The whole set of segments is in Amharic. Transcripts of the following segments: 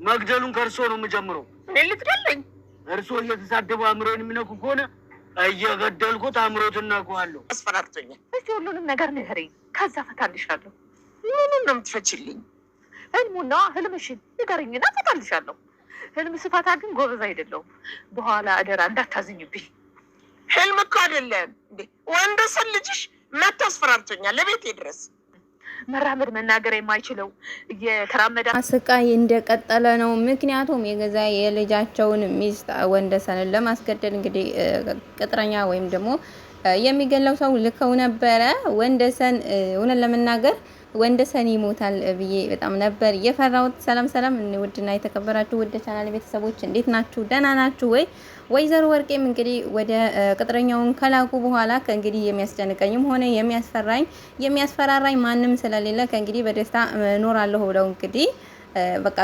መግደሉን ከእርሶ ነው የምጀምረው። እኔ ልትገለኝ? እርሶ እየተሳደቡ አእምሮን የሚነኩ ከሆነ እየገደልኩት አእምሮትን ነኩዋለሁ። አስፈራርቶኛል። እስቲ ሁሉንም ነገር ንገሪኝ፣ ከዛ ፈታልሻለሁ። ምኑን ነው የምትፈችልኝ? ህልሙና ህልምሽን ንገሪኝና ፈታልሻለሁ። ህልም ስፈታ ግን ጎበዝ አይደለሁም። በኋላ አደራ እንዳታዝኝብኝ። ህልም እኮ አይደለም እንዴ ወንደሰን ልጅሽ መጥቶ አስፈራርቶኛል ለቤቴ ድረስ። መራመድ መናገር የማይችለው እየተራመደ ስቃይ እንደቀጠለ ነው። ምክንያቱም የገዛ የልጃቸውን ሚስት ወንደሰንን ለማስገደል እንግዲህ ቅጥረኛ ወይም ደግሞ የሚገለው ሰው ልከው ነበረ። ወንደሰን እውነት ለመናገር ወንደሰን ይሞታል ብዬ በጣም ነበር የፈራሁት። ሰላም ሰላም፣ ውድና የተከበራችሁ ውድ ቻናል ቤተሰቦች እንዴት ናችሁ? ደህና ናችሁ ወይ? ወይዘሮ ወርቄም እንግዲህ ወደ ቅጥረኛውን ከላኩ በኋላ ከእንግዲህ የሚያስጨንቀኝም ሆነ የሚያስፈራራኝ ማንም ስለሌለ ከእንግዲህ በደስታ እኖራለሁ ብለው እንግዲህ በቃ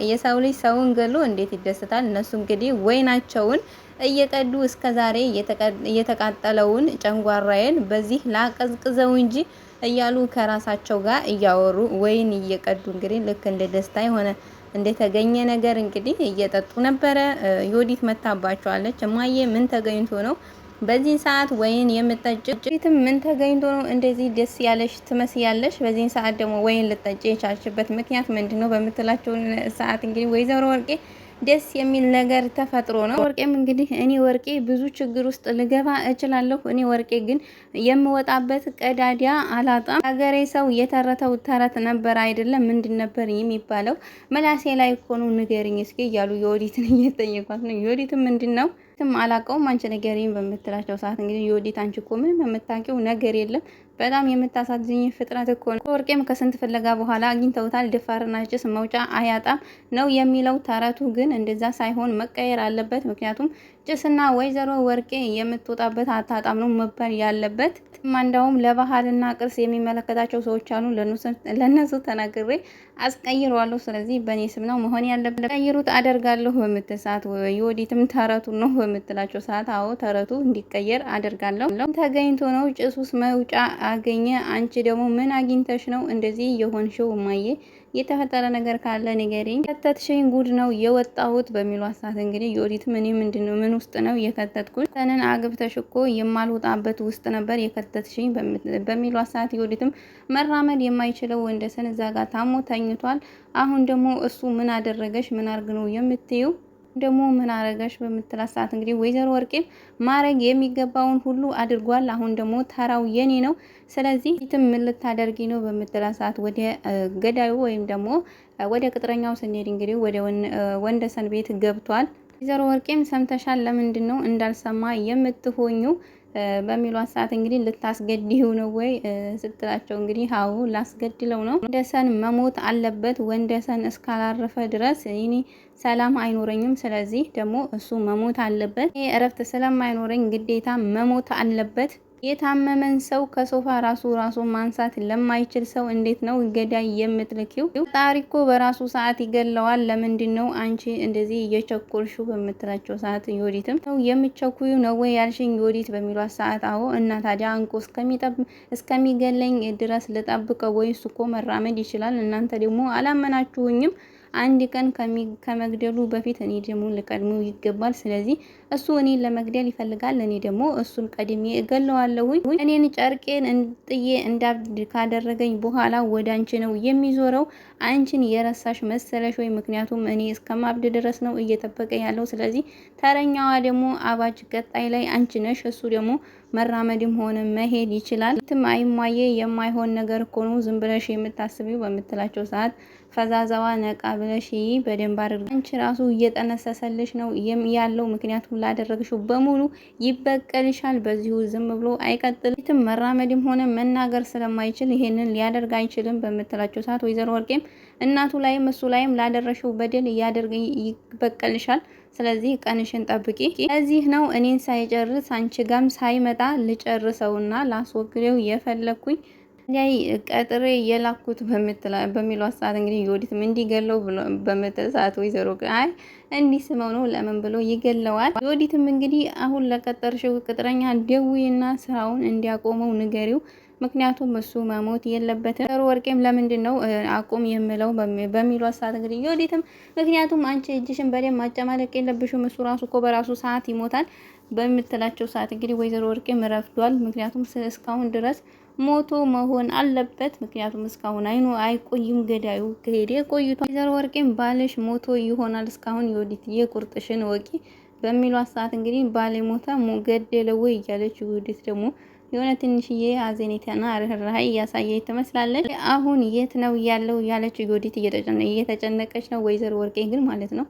የሰው ልጅ ሰውን ገሎ እንዴት ይደሰታል? እነሱ እንግዲህ ወይናቸውን እየቀዱ እስከዛሬ የተቃጠለውን ጨንጓራዬን በዚህ ላቀዝቅዘው እንጂ እያሉ ከራሳቸው ጋር እያወሩ ወይን እየቀዱ እንግዲህ ልክ እንደ ደስታ የሆነ እንደተገኘ ነገር እንግዲህ እየጠጡ ነበረ። ዮዲት መታባቸዋለች። እማዬ ምን ተገኝቶ ነው በዚህ ሰዓት ወይን የምትጠጪው? ምን ተገኝቶ ነው እንደዚህ ደስ ያለሽ ትመስያለሽ? በዚህ ሰዓት ደግሞ ወይን ልትጠጪ የቻልሽበት ምክንያት ምንድነው? በምትላቸው ሰዓት እንግዲህ ወይዘሮ ወርቄ ደስ የሚል ነገር ተፈጥሮ ነው። ወርቄም እንግዲህ እኔ ወርቄ ብዙ ችግር ውስጥ ልገባ እችላለሁ። እኔ ወርቄ ግን የምወጣበት ቀዳዳ አላጣም። ሀገሬ ሰው የተረተው ተረት ነበር አይደለም? ምንድን ነበር የሚባለው? መላሴ ላይ እኮ ነው ንገሪኝ እስኪ እያሉ ዮዲትን እየጠየቋት ነው። ዮዲትም ምንድን ነው አላውቀውም አንቺ ንገሪኝ በምትላቸው ሰዓት እንግዲህ ዮዲት አንቺ እኮ ምንም የምታውቂው ነገር የለም፣ በጣም የምታሳዝኝ ፍጥረት እኮ ነው። ወርቄም ከስንት ፍለጋ በኋላ አግኝተውታል። ድፋርና ጭስ መውጫ አያጣም ነው የሚለው ተረቱ። ግን እንደዛ ሳይሆን መቀየር አለበት። ምክንያቱም ጭስና ወይዘሮ ወርቄ የምትወጣበት አታጣም ነው መባል ያለበት። እንደውም ለባህልና ቅርስ የሚመለከታቸው ሰዎች አሉ፣ ለነሱ ተናግሬ አስቀይረዋለሁ። ስለዚህ በእኔ ስም ነው መሆን ያለበት፣ ቀይሩት አደርጋለሁ በምትል ሰዓት ዮዲትም ተረቱ ነው በምትላቸው ሰዓት አዎ ተረቱ እንዲቀየር አደርጋለሁ። ተገኝቶ ነው ጭሱስ መውጫ አገኘ። አንቺ ደግሞ ምን አግኝተሽ ነው እንደዚህ የሆንሽው? እማዬ የተፈጠረ ነገር ካለ ንገሪኝ። ከተትሽኝ ጉድ ነው የወጣሁት በሚሏት ሰዓት እንግዲህ ዮዲት ምን ምንድነው ምን ውስጥ ነው የከተትኩት? ተንን አግብተሽ እኮ የማልወጣበት ውስጥ ነበር የከተትሽኝ በሚሏት ሰዓት ዮዲትም መራመድ የማይችለው ወንደሰን እዛ ጋር ታሞ ተኝቷል። አሁን ደግሞ እሱ ምን አደረገሽ? ምን አርግ ነው የምትዩ? ደግሞ ምን አረጋሽ በምትላት ሰዓት እንግዲህ ወይዘሮ ወርቄም ማረግ የሚገባውን ሁሉ አድርጓል። አሁን ደግሞ ተራው የኔ ነው። ስለዚህ ምን ልታደርጊ ነው በምትላት ሰዓት ወደ ገዳዩ ወይም ደግሞ ወደ ቅጥረኛው ስንሄድ እንግዲህ ወደ ወንደሰን ቤት ገብቷል። ወይዘሮ ወርቄም ሰምተሻል? ለምንድን ነው እንዳልሰማ የምትሆኙ በሚሏት ሰዓት እንግዲህ ልታስገድዩ ነው ወይ ስትላቸው እንግዲህ አዎ ላስገድለው ነው። ወንደሰን መሞት አለበት። ወንደሰን እስካላረፈ ድረስ እኔ ሰላም አይኖረኝም። ስለዚህ ደግሞ እሱ መሞት አለበት። እኔ እረፍት ስለማይኖረኝ ግዴታ መሞት አለበት። የታመመን ሰው ከሶፋ ራሱ ማንሳት ለማይችል ሰው እንዴት ነው ገዳይ የምትልኪው? ታሪኮ በራሱ ሰዓት ይገለዋል። ለምንድን ነው አንቺ እንደዚህ እየቸኮልሽው በምትላቸው ሰዓት ዮዲትም ነው የምቸኩዩ ነው ወይ ያልሽኝ ዮዲት በሚሏት ሰዓት አዎ እና ታዲያ አንቆ እስከሚገለኝ ድረስ ልጠብቀው ወይ? እሱ እኮ መራመድ ይችላል። እናንተ ደግሞ አላመናችሁኝም። አንድ ቀን ከመግደሉ በፊት እኔ ደግሞ ልቀድመው ይገባል። ስለዚህ እሱ እኔን ለመግደል ይፈልጋል፣ እኔ ደግሞ እሱን ቀድሜ እገለዋለሁ። እኔን ጨርቄን ጥዬ እንዳብድ ካደረገኝ በኋላ ወደ አንቺ ነው የሚዞረው። አንቺን የረሳሽ መሰለሽ ወይ? ምክንያቱም እኔ እስከማብድ ድረስ ነው እየጠበቀ ያለው። ስለዚህ ተረኛዋ ደግሞ አባጅ ቀጣይ ላይ አንቺ ነሽ። እሱ ደግሞ መራመድም ሆነ መሄድ ይችላል። አይማዬ የማይሆን ነገር እኮ ነው ዝም ብለሽ የምታስቢው በምትላቸው ሰዓት ፈዛዛዋ ነቃ ብለሽ በደንብ አድርገሽ አንቺ ራሱ እየጠነሰሰልሽ ነው ያለው። ምክንያቱም ላደረግሽው በሙሉ ይበቀልሻል። በዚሁ ዝም ብሎ አይቀጥልም። መራመድም ሆነ መናገር ስለማይችል ይሄንን ሊያደርግ አይችልም በምትላቸው ሰዓት ወይዘሮ ወርቄም እናቱ ላይም እሱ ላይም ላደረግሽው በደል ይበቀልሻል። ስለዚህ ቀንሽን ጠብቂ። እዚህ ነው እኔን ሳይጨርስ አንቺ ጋም ሳይመጣ ልጨርሰውና ላስወግደው የፈለኩኝ ላይ ቀጥሬ የላኩት በሚሏት ሰዓት እንግዲህ ዮዲትም እንዲገለው በምትል ሰዓት ወይዘሮ አይ እንዲህ ስመው ነው ለምን ብሎ ይገለዋል። ዮዲትም እንግዲህ አሁን ለቀጠርሽው ቅጥረኛ ደውይና ስራውን እንዲያቆመው ንገሪው። ምክንያቱም እሱ መሞት የለበትም። ወይዘሮ ወርቄም ለምንድን ነው አቁም የምለው በሚሏት ሰዓት እንግዲህ ዮዲትም ምክንያቱም አንቺ እጅሽን በደንብ ማጨማለቅ የለብሽም እሱ ራሱ እኮ በራሱ ሰዓት ይሞታል በምትላቸው ሰዓት እንግዲህ ወይዘሮ ወርቄም ረፍዷል። ምክንያቱም እስካሁን ድረስ ሞቶ መሆን አለበት። ምክንያቱም እስካሁን አይቆይም ገዳዩ ከሄደ ቆይቷል። ወይዘሮ ወርቄም ባልሽ ሞቶ ይሆናል እስካሁን ዮዲት የቁርጥሽን ወቂ በሚሏት ሰዓት እንግዲህ ባሌ ሞታ ገደለው ወይ እያለች ዮዲት ደግሞ የሆነ ትንሽዬ አዘኔታና ርህራሄ እያሳየች ትመስላለች። አሁን የት ነው ያለው ያለች ዮዲት እየተጨነቀች ነው። ወይዘሮ ወርቄ ግን ማለት ነው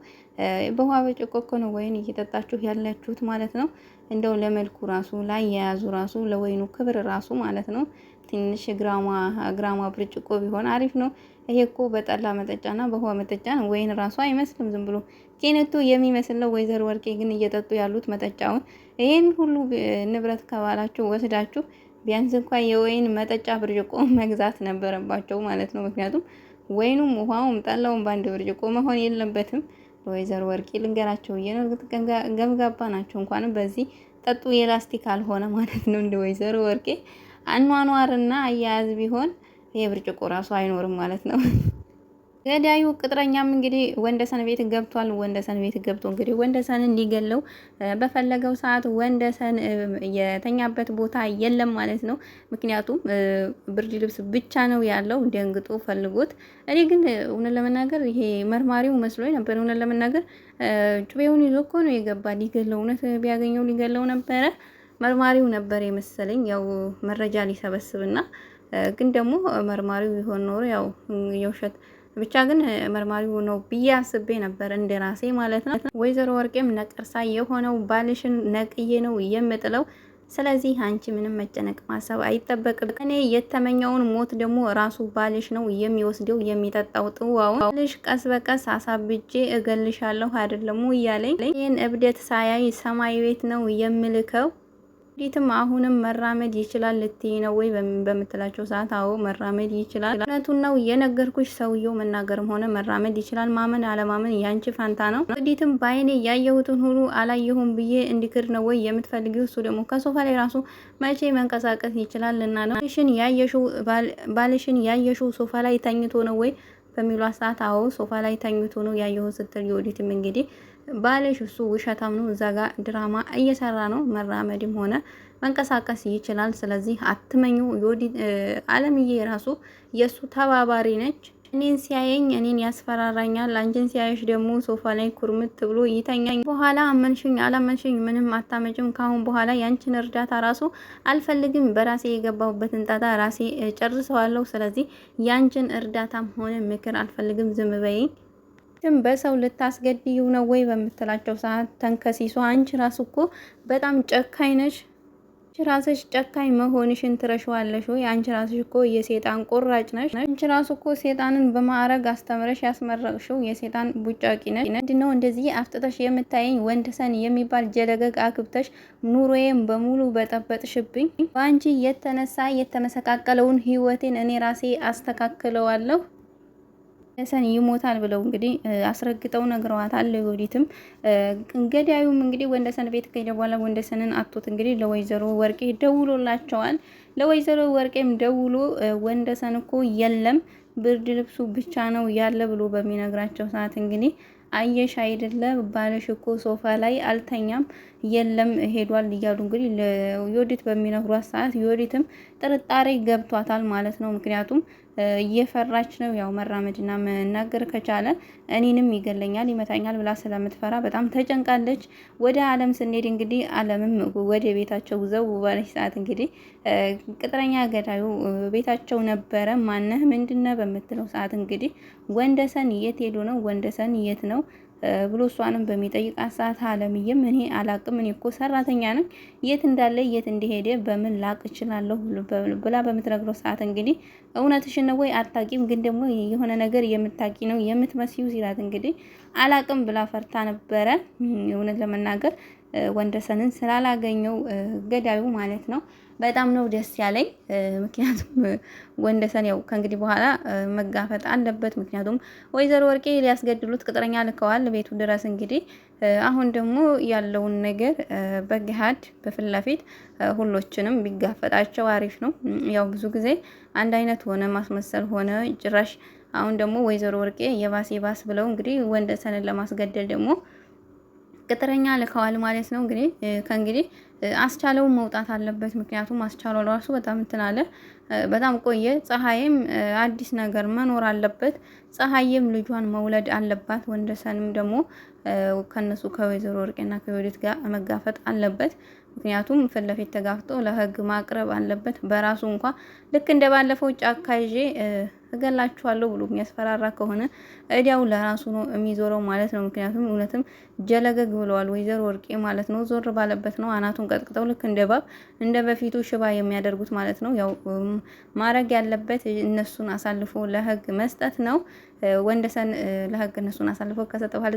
በውሃ በጭቆኮ ነው ወይን እየጠጣችሁ ያላችሁት ማለት ነው። እንደው ለመልኩ ራሱ ላይ የያዙ ራሱ ለወይኑ ክብር ራሱ ማለት ነው ትንሽ ግራማ ብርጭቆ ቢሆን አሪፍ ነው። ይሄ እኮ በጠላ መጠጫና በውሃ መጠጫ ነው። ወይን ራሱ አይመስልም ዝም ብሎ ኬነቱ የሚመስል ነው። ወይዘሮ ወርቄ ግን እየጠጡ ያሉት መጠጫውን ይሄን ሁሉ ንብረት ከባላችሁ ወስዳችሁ ቢያንስ እንኳን የወይን መጠጫ ብርጭቆ መግዛት ነበረባቸው ማለት ነው። ምክንያቱም ወይኑም ውሃውም ጠላውም በአንድ ብርጭቆ መሆን የለበትም። ወይዘሮ ወርቄ ልንገራቸው እየነርግጥ ገምጋባ ናቸው። እንኳንም በዚህ ጠጡ የላስቲክ አልሆነ ማለት ነው። እንደ ወይዘሮ ወርቄ አኗኗርና አያያዝ ቢሆን ይሄ ብርጭቆ ራሱ አይኖርም ማለት ነው። ገዳዩ ቅጥረኛም እንግዲህ ወንደሰን ቤት ገብቷል። ወንደሰን ቤት ገብቶ እንግዲህ ወንደሰንን ሊገለው በፈለገው ሰዓት ወንደሰን የተኛበት ቦታ የለም ማለት ነው። ምክንያቱም ብርድ ልብስ ብቻ ነው ያለው። ደንግጦ ፈልጎት እኔ ግን እውነት ለመናገር ይሄ መርማሪው መስሎኝ ነበር። እውነት ለመናገር ጩቤውን ይዞ እኮ ነው የገባ ሊገለው። እውነት ቢያገኘው ሊገለው ነበረ። መርማሪው ነበር የመሰለኝ ያው መረጃ ሊሰበስብና ግን ደግሞ መርማሪው ቢሆን ኖሮ ያው የውሸት ብቻ ግን መርማሪው ነው ብዬ አስቤ ነበር እንደ ራሴ ማለት ነው። ወይዘሮ ወርቄም ነቀርሳ የሆነው ባልሽን ነቅዬ ነው የምጥለው። ስለዚህ አንቺ ምንም መጨነቅ ማሰብ አይጠበቅም። እኔ የተመኘውን ሞት ደግሞ ራሱ ባልሽ ነው የሚወስደው የሚጠጣው ጥዋውን። ባልሽ ቀስ በቀስ አሳብጄ እገልሻለሁ አይደለም እያለኝ ይህን እብደት ሳያይ ሰማይ ቤት ነው የምልከው። ዲትም አሁንም መራመድ ይችላል ልትይ ነው ወይ በምትላቸው ሰዓት አዎ መራመድ ይችላል። እውነቱን ነው የነገርኩሽ። ሰውየው መናገርም ሆነ መራመድ ይችላል። ማመን አለማመን ያንቺ ፋንታ ነው። ዲትም በአይኔ ያየሁትን ሁሉ አላየሁም ብዬ እንዲክር ነው ወይ የምትፈልጊው? እሱ ደግሞ ከሶፋ ላይ ራሱ መቼ መንቀሳቀስ ይችላል እና ነው ባልሽን ያየሽው ሶፋ ላይ ተኝቶ ነው ወይ በሚሏት ሰዓት አዎ ሶፋ ላይ ተኝቶ ነው ያየሁት ስትል ዮዲትም እንግዲህ ባልሽ እሱ ውሸታም ነው፣ እዛ ጋር ድራማ እየሰራ ነው። መራመድም ሆነ መንቀሳቀስ ይችላል። ስለዚህ አትመኙ። ዮዲት አለምዬ ራሱ የእሱ ተባባሪ ነች። እኔን ሲያየኝ እኔን ያስፈራራኛል፣ አንቺን ሲያየሽ ደግሞ ሶፋ ላይ ኩርምት ብሎ ይተኛኝ። በኋላ አመንሽኝ አላመንሽኝ ምንም አታመጭም። ካሁን በኋላ ያንቺን እርዳታ ራሱ አልፈልግም። በራሴ የገባሁበትን ጣጣ ራሴ ጨርሰዋለሁ። ስለዚህ ያንቺን እርዳታም ሆነ ምክር አልፈልግም። ዝም በይኝ። በሰው ልታስገድዩ ነው ወይ በምትላቸው ሰዓት ተንከሲሷ አንቺ ራሱ እኮ በጣም ጨካኝ ነሽ። አንቺ ራስሽ ጨካኝ መሆንሽን ትረሽዋለሽ ወይ? አንቺ ራስሽ እኮ የሴጣን ቁራጭ ነሽ። አንቺ ራሱ እኮ ሴጣንን በማዕረግ አስተምረሽ ያስመረቅሽው የሴጣን ቡጫቂ ነሽ። ምንድነው እንደዚህ አፍጥተሽ የምታየኝ? ወንድሰን የሚባል ጀለገግ አግብተሽ ኑሮዬም በሙሉ በጠበጥሽብኝ። በአንቺ የተነሳ የተመሰቃቀለውን ህይወቴን እኔ ራሴ አስተካክለዋለሁ። ወንደሰን ይሞታል ብለው እንግዲህ አስረግጠው ነግረዋታል። ዮዲትም ገዳዩም እንግዲህ ወንደሰን ቤት ከሄደ በኋላ ወንደሰንን አጥቶት እንግዲህ ለወይዘሮ ወርቄ ደውሎላቸዋል። ለወይዘሮ ወርቄም ደውሎ ወንደሰን እኮ የለም ብርድ ልብሱ ብቻ ነው ያለ ብሎ በሚነግራቸው ሰዓት እንግዲህ አየሽ አይደለ ባልሽ እኮ ሶፋ ላይ አልተኛም የለም ሄዷል እያሉ እንግዲህ ለዮዲት በሚነግሯት ሰዓት ዮዲትም ጥርጣሬ ገብቷታል ማለት ነው። ምክንያቱም እየፈራች ነው ያው መራመድና መናገር ከቻለ እኔንም ይገለኛል ይመታኛል ብላ ስለምትፈራ በጣም ተጨንቃለች። ወደ አለም ስንሄድ እንግዲህ አለምም ወደ ቤታቸው ዘው ባለች ሰዓት እንግዲህ ቅጥረኛ ገዳዩ ቤታቸው ነበረ። ማነህ ምንድነው በምትለው ሰዓት እንግዲህ ወንደሰን የት ሄዶ ነው ወንደሰን የት ነው ብሎ እሷንም በሚጠይቃት ሰዓት አለምዬም እኔ አላቅም እኔ እኮ ሰራተኛ ነኝ የት እንዳለ የት እንደሄደ በምን ላቅ እችላለሁ ብላ በምትነግረው ሰዓት እንግዲህ እውነትሽን ነው ወይ አታቂም ግን ደግሞ የሆነ ነገር የምታቂ ነው የምትመስዩ ሲላት እንግዲህ አላቅም ብላ ፈርታ ነበረ። እውነት ለመናገር ወንደሰንን ስላላገኘው ገዳዩ ማለት ነው። በጣም ነው ደስ ያለኝ። ምክንያቱም ወንደሰን ያው ከእንግዲህ በኋላ መጋፈጥ አለበት። ምክንያቱም ወይዘሮ ወርቄ ሊያስገድሉት ቅጥረኛ ልከዋል ቤቱ ድረስ። እንግዲህ አሁን ደግሞ ያለውን ነገር በገሃድ በፊት ለፊት ሁሎችንም ቢጋፈጣቸው አሪፍ ነው። ያው ብዙ ጊዜ አንድ አይነት ሆነ ማስመሰል ሆነ ጭራሽ። አሁን ደግሞ ወይዘሮ ወርቄ የባስ ብለው እንግዲህ ወንደሰንን ለማስገደል ደግሞ ቅጥረኛ ልከዋል ማለት ነው። እንግዲህ ከእንግዲህ አስቻለው መውጣት አለበት። ምክንያቱም አስቻለው ራሱ በጣም እንትን አለ፣ በጣም ቆየ። ፀሐይም አዲስ ነገር መኖር አለበት። ፀሐይም ልጇን መውለድ አለባት። ወንደሰንም ደግሞ ከነሱ ከወይዘሮ ወርቄና ከወዲት ጋር መጋፈጥ አለበት። ምክንያቱም ፊት ለፊት ተጋፍጦ ለህግ ማቅረብ አለበት። በራሱ እንኳ ልክ እንደ ባለፈው ጫካ ይዤ እገላችኋለሁ ብሎ የሚያስፈራራ ከሆነ እዲያው ለራሱ ነው የሚዞረው ማለት ነው። ምክንያቱም እውነትም ጀለገግ ብለዋል ወይዘሮ ወርቄ ማለት ነው። ዞር ባለበት ነው አናቱን ቀጥቅጠው ልክ እንደ ባብ እንደ በፊቱ ሽባ የሚያደርጉት ማለት ነው። ያው ማድረግ ያለበት እነሱን አሳልፎ ለህግ መስጠት ነው። ወንደሰን ለህግ እነሱን አሳልፎ ከሰጠ በኋላ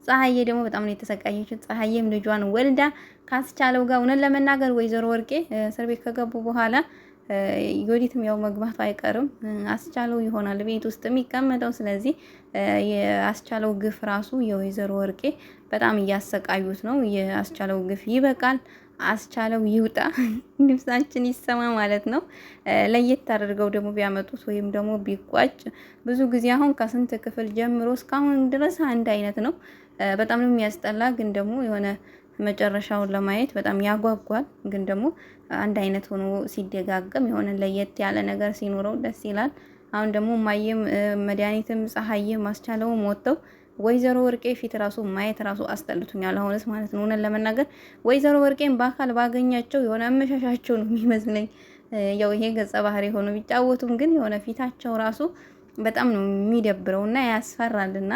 ፀሐዬ ደግሞ በጣም ነው የተሰቃየችው። ፀሐዬም ልጇን ወልዳ ካስቻለው ጋር እውነት ለመናገር ወይዘሮ ወርቄ እስር ቤት ከገቡ በኋላ ዮዲትም ያው መግባቱ አይቀርም። አስቻለው ይሆናል ቤት ውስጥ የሚቀመጠው። ስለዚህ የአስቻለው ግፍ ራሱ የወይዘሮ ወርቄ በጣም እያሰቃዩት ነው። የአስቻለው ግፍ ይበቃል። አስቻለው ይውጣ፣ ልብሳችን ይሰማ ማለት ነው። ለየት አድርገው ደግሞ ቢያመጡት ወይም ደግሞ ቢቋጭ። ብዙ ጊዜ አሁን ከስንት ክፍል ጀምሮ እስካሁን ድረስ አንድ አይነት ነው። በጣም ነው የሚያስጠላ። ግን ደግሞ የሆነ መጨረሻውን ለማየት በጣም ያጓጓል። ግን ደግሞ አንድ አይነት ሆኖ ሲደጋገም የሆነ ለየት ያለ ነገር ሲኖረው ደስ ይላል። አሁን ደግሞ ማየም መድኃኒትም ፀሐይም አስቻለውም ወጥተው ወይዘሮ ወርቄ ፊት ራሱ ማየት ራሱ አስጠልቶኛል አሁንስ ማለት ነው። እውነት ለመናገር ወይዘሮ ወርቄን በአካል ባገኛቸው የሆነ አመሻሻቸው ነው የሚመስለኝ። ያው ይሄ ገጸ ባህሪ ሆኖ ቢጫወቱም ግን የሆነ ፊታቸው ራሱ በጣም ነው የሚደብረውና ያስፈራልና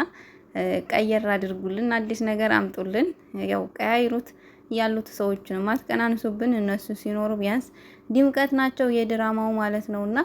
ቀየር አድርጉልን፣ አዲስ ነገር አምጡልን። ያው ቀያይሩት ያሉት ሰዎችን ማትቀናንሱብን። እነሱ ሲኖሩ ቢያንስ ድምቀት ናቸው የድራማው ማለት ነውና